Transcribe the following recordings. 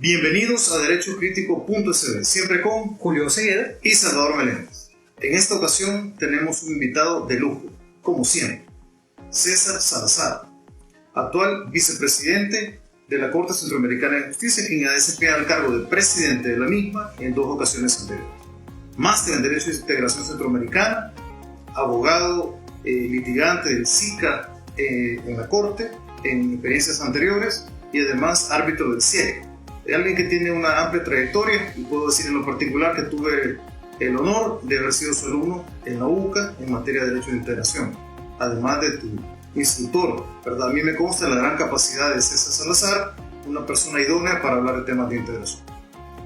Bienvenidos a DerechoCrítico.sb, siempre con Julio Cegueda y Salvador Meléndez. En esta ocasión tenemos un invitado de lujo, como siempre, César Salazar, actual vicepresidente de la Corte Centroamericana de Justicia, quien ha desempeñado el cargo de presidente de la misma en 2 ocasiones anteriores. Máster en Derecho de Integración Centroamericana, abogado litigante del SICA en la Corte, en experiencias anteriores, y además árbitro del CIEG. Alguien que tiene una amplia trayectoria, y puedo decir en lo particular que tuve el honor de haber sido su alumno en la UCA en materia de Derecho de Integración, además de tu instructor, ¿verdad? A mí me consta la gran capacidad de César Salazar, una persona idónea para hablar de temas de integración.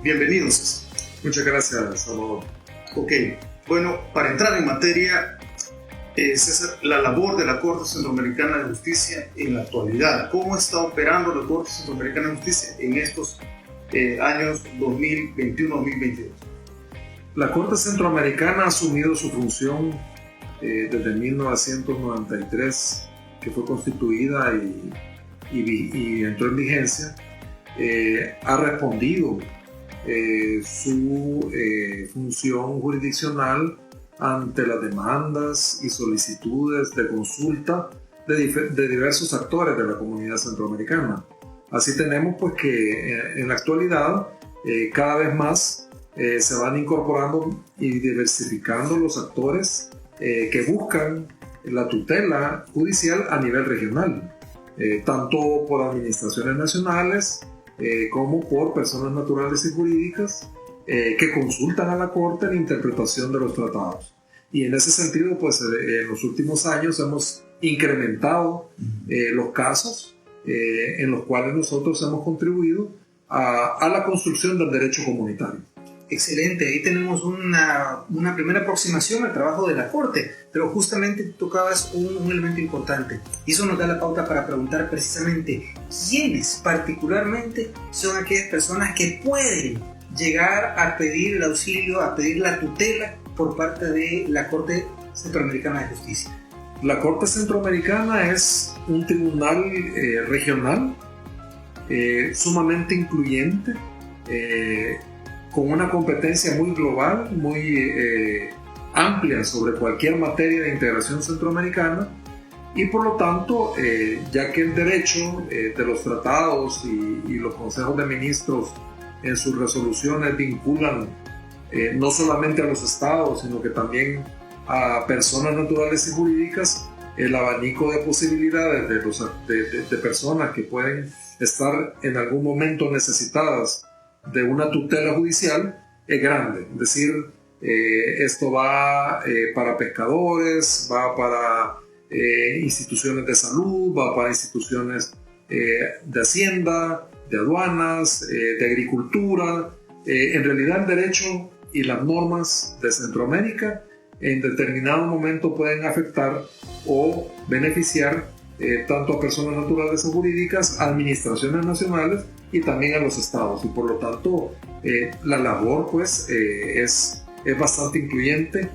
Bienvenido, César. Muchas gracias, Salvador. Ok, bueno, para entrar en materia, César, la labor de la Corte Centroamericana de Justicia en la actualidad. ¿Cómo está operando la Corte Centroamericana de Justicia en estos años 2021-2022? La Corte Centroamericana ha asumido su función desde 1993, que fue constituida y entró en vigencia. Ha respondido su función jurisdiccional ante las demandas y solicitudes de consulta de diversos actores de la comunidad centroamericana. Así tenemos pues que en la actualidad cada vez más se van incorporando y diversificando los actores que buscan la tutela judicial a nivel regional, tanto por administraciones nacionales como por personas naturales y jurídicas que consultan a la Corte la interpretación de los tratados. Y en ese sentido, pues en los últimos años hemos incrementado los casos en los cuales nosotros hemos contribuido a la construcción del derecho comunitario. Excelente, ahí tenemos una primera aproximación al trabajo de la Corte, pero justamente tocabas un elemento importante y eso nos da la pauta para preguntar precisamente quiénes particularmente son aquellas personas que pueden llegar a pedir el auxilio, a pedir la tutela por parte de la Corte Centroamericana de Justicia. La Corte Centroamericana es un tribunal regional sumamente incluyente, con una competencia muy global, muy amplia sobre cualquier materia de integración centroamericana, y por lo tanto, ya que el derecho de los tratados y los consejos de ministros en sus resoluciones vinculan no solamente a los estados, sino que también a personas naturales y jurídicas, el abanico de posibilidades de personas que pueden estar en algún momento necesitadas de una tutela judicial es grande. Es decir, esto va para pescadores, va para instituciones de salud, va para instituciones de hacienda, de aduanas, de agricultura. En realidad el derecho y las normas de Centroamérica en determinado momento pueden afectar o beneficiar tanto a personas naturales o jurídicas, a administraciones nacionales y también a los estados, y por lo tanto la labor pues es bastante incluyente,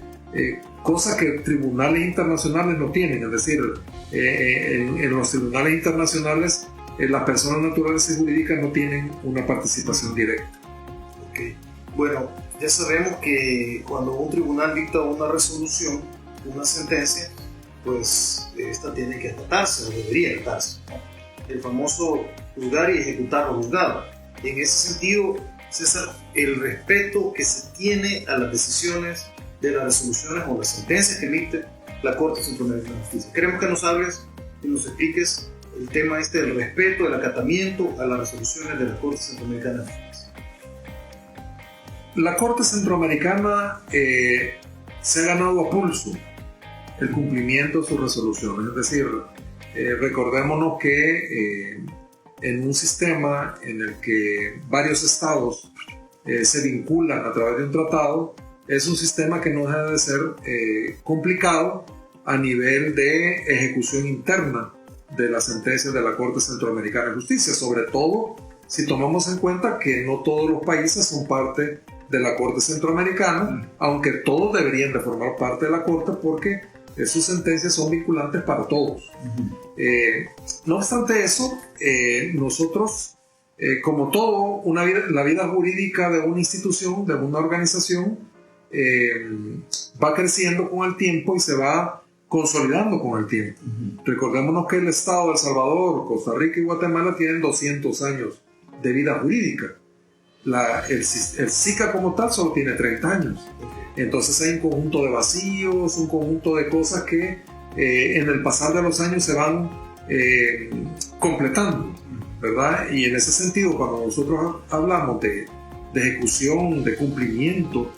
cosa que tribunales internacionales no tienen. Es decir, en los tribunales internacionales las personas naturales y jurídicas no tienen una participación directa. Okay. Bueno, ya sabemos que cuando un tribunal dicta una resolución, una sentencia, pues esta tiene que acatarse, o debería acatarse, ¿no? El famoso juzgar y ejecutar lo juzgado. En ese sentido, César, el respeto que se tiene a las decisiones de las resoluciones o las sentencias que emite la Corte Centroamericana de Justicia. Queremos que nos hables y nos expliques el tema del respeto, del acatamiento a las resoluciones de la Corte Centroamericana de Justicia. La Corte Centroamericana se ha ganado a pulso el cumplimiento de sus resoluciones. Es decir, recordémonos que en un sistema en el que varios estados se vinculan a través de un tratado, es un sistema que no deja de ser complicado a nivel de ejecución interna de las sentencias de la Corte Centroamericana de Justicia, sobre todo si tomamos en cuenta que no todos los países son parte de la Corte Centroamericana, aunque todos deberían de formar parte de la Corte porque sus sentencias son vinculantes para todos. No obstante eso, nosotros como todo, la vida jurídica de una institución, de una organización, va creciendo con el tiempo y se va consolidando con el tiempo. Recordémonos que el Estado de El Salvador, Costa Rica y Guatemala tienen 200 años de vida jurídica. El SICA como tal solo tiene 30 años. Entonces hay un conjunto de vacíos, un conjunto de cosas que en el pasar de los años se van completando, ¿verdad? Y en ese sentido, cuando nosotros hablamos de ejecución, de cumplimiento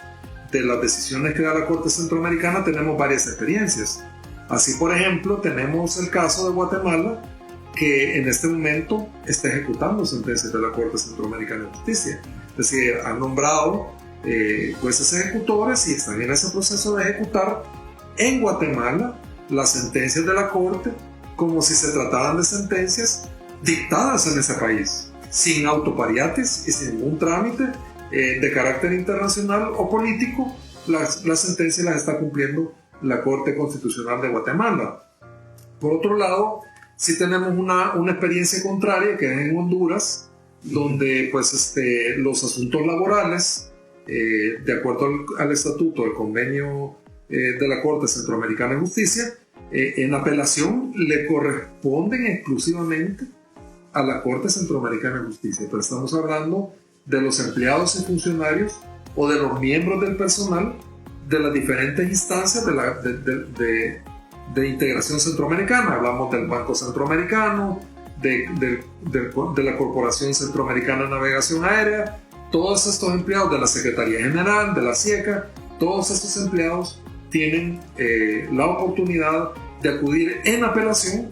de las decisiones que da la Corte Centroamericana, tenemos varias experiencias. Así, por ejemplo, tenemos el caso de Guatemala, que en este momento está ejecutando sentencias de la Corte Centroamericana de Justicia. Es decir, han nombrado jueces ejecutores y están en ese proceso de ejecutar en Guatemala las sentencias de la Corte como si se trataran de sentencias dictadas en ese país, sin autopariatis y sin ningún trámite de carácter internacional o político. Las sentencias las está cumpliendo la Corte Constitucional de Guatemala. Por otro lado, sí tenemos una experiencia contraria, que es en Honduras, donde pues, los asuntos laborales, de acuerdo al estatuto del convenio de la Corte Centroamericana de Justicia, en apelación le corresponden exclusivamente a la Corte Centroamericana de Justicia. Pero estamos hablando de los empleados y funcionarios o de los miembros del personal de las diferentes instancias de integración centroamericana. Hablamos del Banco Centroamericano, de la Corporación Centroamericana de Navegación Aérea, todos estos empleados de la Secretaría General, de la CIECA, todos estos empleados tienen la oportunidad de acudir en apelación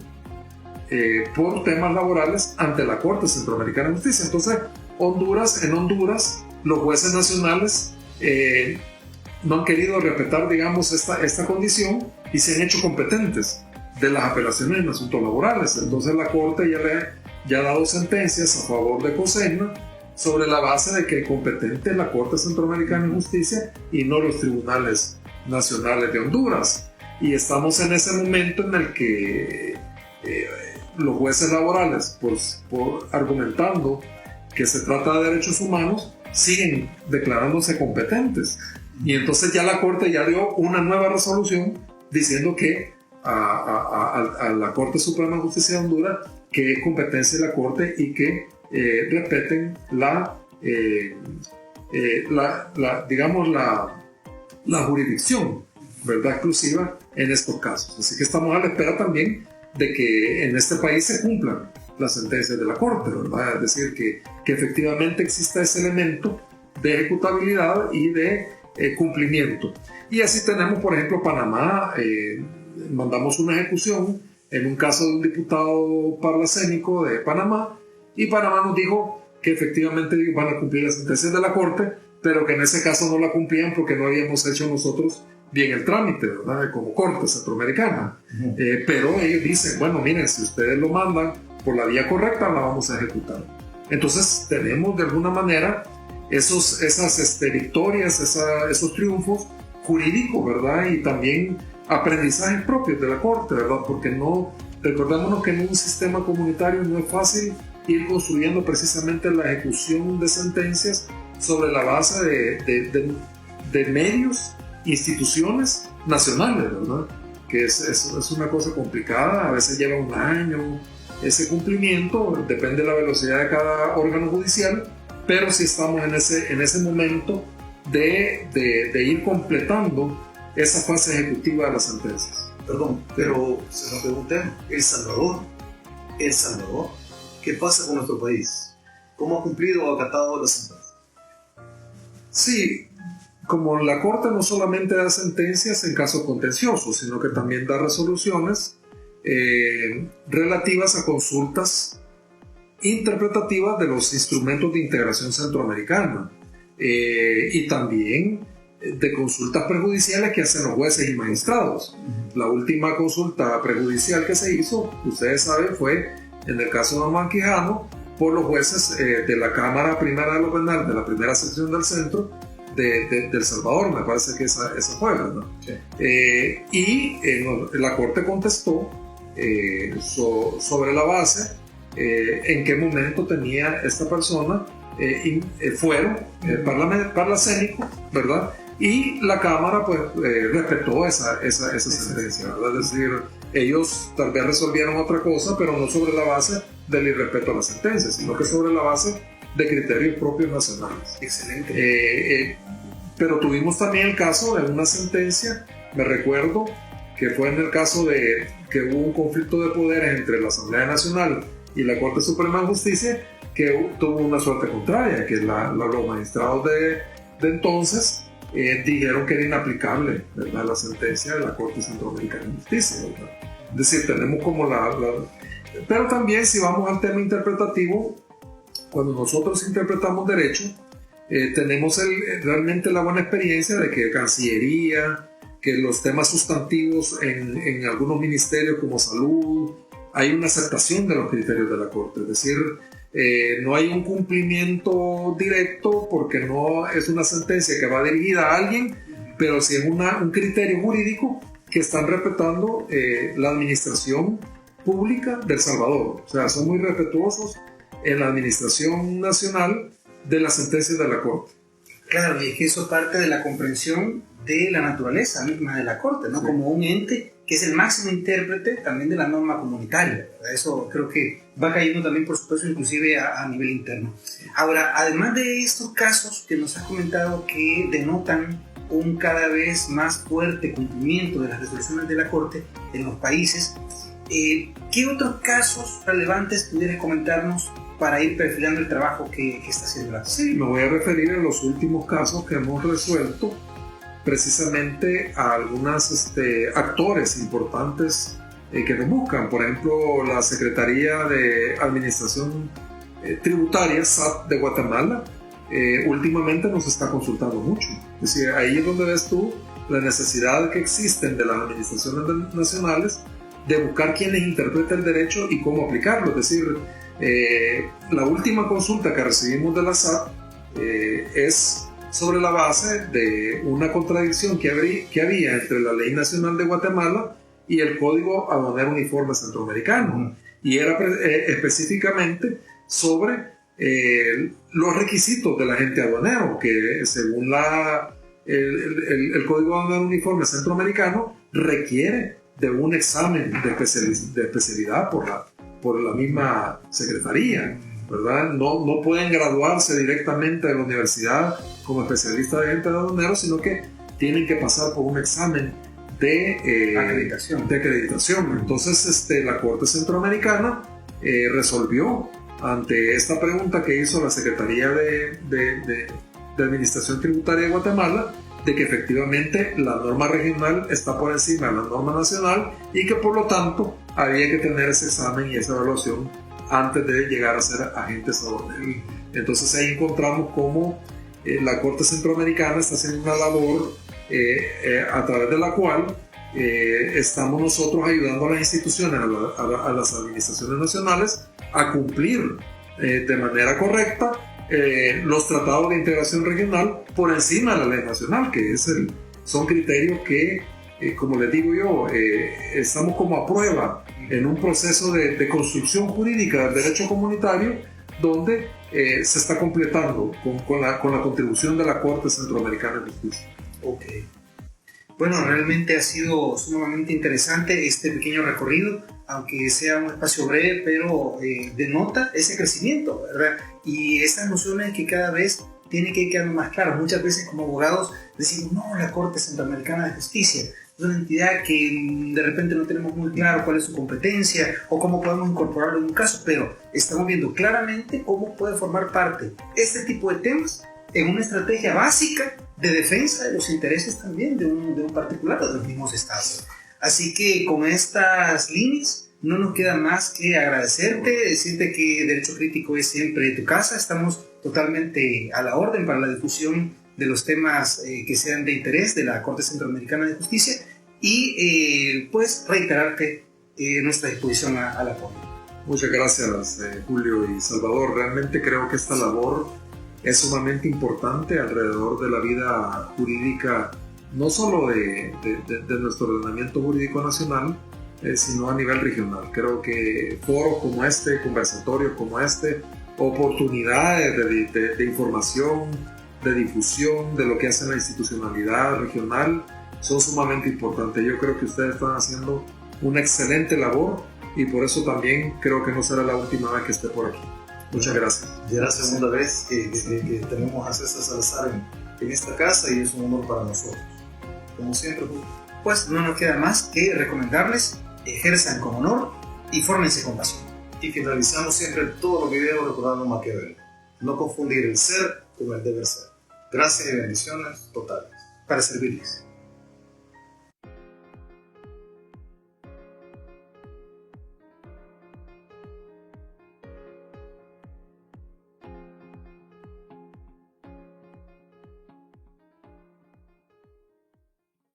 por temas laborales ante la Corte Centroamericana de Justicia. Entonces, en Honduras, los jueces nacionales no han querido respetar, digamos, esta condición y se han hecho competentes de las apelaciones en asuntos laborales. Entonces la Corte ya ha dado sentencias a favor de COSEGNA sobre la base de que el competente es la Corte Centroamericana de Justicia y no los tribunales nacionales de Honduras. Y estamos en ese momento en el que los jueces laborales, por argumentando que se trata de derechos humanos, siguen declarándose competentes. Y entonces ya la Corte ya dio una nueva resolución diciendo que a la Corte Suprema de Justicia de Honduras que es competencia de la Corte y que respeten digamos la jurisdicción, ¿verdad?, exclusiva en estos casos. Así que estamos a la espera también de que en este país se cumplan las sentencias de la Corte, ¿verdad? Es decir, que efectivamente exista ese elemento de ejecutabilidad y de cumplimiento. Y así tenemos, por ejemplo, Panamá. Mandamos una ejecución en un caso de un diputado parlacénico de Panamá, y Panamá nos dijo que efectivamente van a cumplir las sentencias de la Corte, pero que en ese caso no la cumplían porque no habíamos hecho nosotros bien el trámite, ¿verdad?, como Corte Centroamericana. Pero ellos dicen, bueno, miren, si ustedes lo mandan por la vía correcta, la vamos a ejecutar. Entonces tenemos de alguna manera esas victorias, esos triunfos jurídicos, ¿verdad?, y también aprendizajes propios de la Corte, ¿verdad?, porque recordémonos que en un sistema comunitario no es fácil ir construyendo precisamente la ejecución de sentencias sobre la base de medios, instituciones nacionales, ¿verdad?, que es una cosa complicada. A veces lleva un año ese cumplimiento, depende de la velocidad de cada órgano judicial, pero sí estamos en ese momento de ir completando esa fase ejecutiva de las sentencias. Perdón, pero se nos preguntan, El Salvador, ¿qué pasa con nuestro país? ¿Cómo ha cumplido o acatado las sentencias? Sí, como la Corte no solamente da sentencias en casos contenciosos, sino que también da resoluciones relativas a consultas interpretativas de los instrumentos de integración centroamericana y también de consultas prejudiciales que hacen los jueces y magistrados. La última consulta prejudicial que se hizo, ustedes saben, fue en el caso de Norman Quijano por los jueces de la Cámara Primera de lo Penal, de la primera sección del centro de El Salvador, me parece que esa fue, ¿verdad? Sí. Y la Corte contestó sobre la base en qué momento tenía esta persona fuero parlacénico, ¿verdad? Y la Cámara pues respetó esa sentencia, ¿verdad? Es decir, ellos tal vez resolvieron otra cosa, pero no sobre la base del irrespeto a la sentencia, sino que sobre la base de criterios propios nacionales. Excelente. Pero tuvimos también el caso de una sentencia, me recuerdo, que fue en el caso de que hubo un conflicto de poderes entre la Asamblea Nacional y la Corte Suprema de Justicia, que tuvo una suerte contraria, que los magistrados de entonces dijeron que era inaplicable, ¿verdad?, la sentencia de la Corte Centroamericana de Justicia, ¿verdad? Es decir, tenemos como Pero también, si vamos al tema interpretativo, cuando nosotros interpretamos derecho, tenemos realmente la buena experiencia de que Cancillería, que los temas sustantivos en algunos ministerios como salud, hay una aceptación de los criterios de la Corte, es decir, no hay un cumplimiento directo porque no es una sentencia que va dirigida a alguien, pero sí es un criterio jurídico que están respetando la administración pública de El Salvador. O sea, son muy respetuosos en la administración nacional de las sentencias de la Corte. Claro, y es que eso parte de la comprensión de la naturaleza misma de la Corte, ¿no? Sí. Como un ente que es el máximo intérprete también de la norma comunitaria, ¿verdad? Eso creo que va cayendo también, por supuesto, inclusive a nivel interno. Ahora, además de estos casos que nos has comentado que denotan un cada vez más fuerte cumplimiento de las resoluciones de la Corte en los países, ¿qué otros casos relevantes pudieras comentarnos para ir perfilando el trabajo que está haciendo la Corte? Sí, me voy a referir a los últimos casos que hemos resuelto, precisamente a algunos actores importantes que nos buscan. Por ejemplo, la Secretaría de Administración Tributaria, SAT de Guatemala, últimamente nos está consultando mucho. Es decir, ahí es donde ves tú la necesidad que existen de las administraciones nacionales de buscar quienes interpreten el derecho y cómo aplicarlo. Es decir, la última consulta que recibimos de la SAT es sobre la base de una contradicción que había entre la Ley Nacional de Guatemala y el Código Aduanero Uniforme Centroamericano. Y era específicamente sobre los requisitos del agente aduanero, que según el Código Aduanero Uniforme Centroamericano requiere de un examen de especialidad por la misma Secretaría, ¿verdad? No pueden graduarse directamente de la universidad como especialistas de agente aduanero, sino que tienen que pasar por un examen de acreditación. Entonces la Corte Centroamericana resolvió ante esta pregunta que hizo la Secretaría de Administración Tributaria de Guatemala, de que efectivamente la norma regional está por encima de la norma nacional y que por lo tanto había que tener ese examen y esa evaluación antes de llegar a ser agentes aduaneros. Entonces ahí encontramos cómo la Corte Centroamericana está haciendo una labor a través de la cual estamos nosotros ayudando a las instituciones, a las administraciones nacionales a cumplir de manera correcta los tratados de integración regional por encima de la ley nacional, que son criterios que, como les digo yo, estamos como a prueba en un proceso de construcción jurídica del derecho comunitario, donde se está completando con la contribución de la Corte Centroamericana de Justicia. Ok. Bueno, realmente ha sido sumamente interesante este pequeño recorrido, aunque sea un espacio breve, pero denota ese crecimiento, ¿verdad? Y estas nociones que cada vez tienen que ir quedando más claras. Muchas veces como abogados decimos, no, la Corte Centroamericana de Justicia es una entidad que de repente no tenemos muy claro cuál es su competencia o cómo podemos incorporarlo en un caso, pero estamos viendo claramente cómo puede formar parte este tipo de temas en una estrategia básica de defensa de los intereses también de un particular o de los mismos estados. Así que con estas líneas no nos queda más que agradecerte, decirte que Derecho Crítico es siempre tu casa. Estamos totalmente a la orden para la difusión de los temas que sean de interés de la Corte Centroamericana de Justicia y pues reiterarte nuestra disposición al apoyo. Muchas gracias, Julio y Salvador. Realmente creo que esta labor es sumamente importante alrededor de la vida jurídica, no solo de nuestro ordenamiento jurídico nacional, sino a nivel regional. Creo que foros como este, conversatorios como este, oportunidades de información, de difusión de lo que hace la institucionalidad regional son sumamente importantes. Yo creo que ustedes están haciendo una excelente labor y por eso también creo que no será la última vez que esté por aquí. Muchas gracias. Ya es la segunda vez que tenemos a César Salazar en esta casa y es un honor para nosotros. Como siempre, pues no nos queda más que recomendarles: ejerzan con honor y fórmense con pasión. Y finalizamos siempre todos los videos recordando Maquiavelo: no confundir el ser con el deber ser. Gracias y bendiciones totales. Para servirles.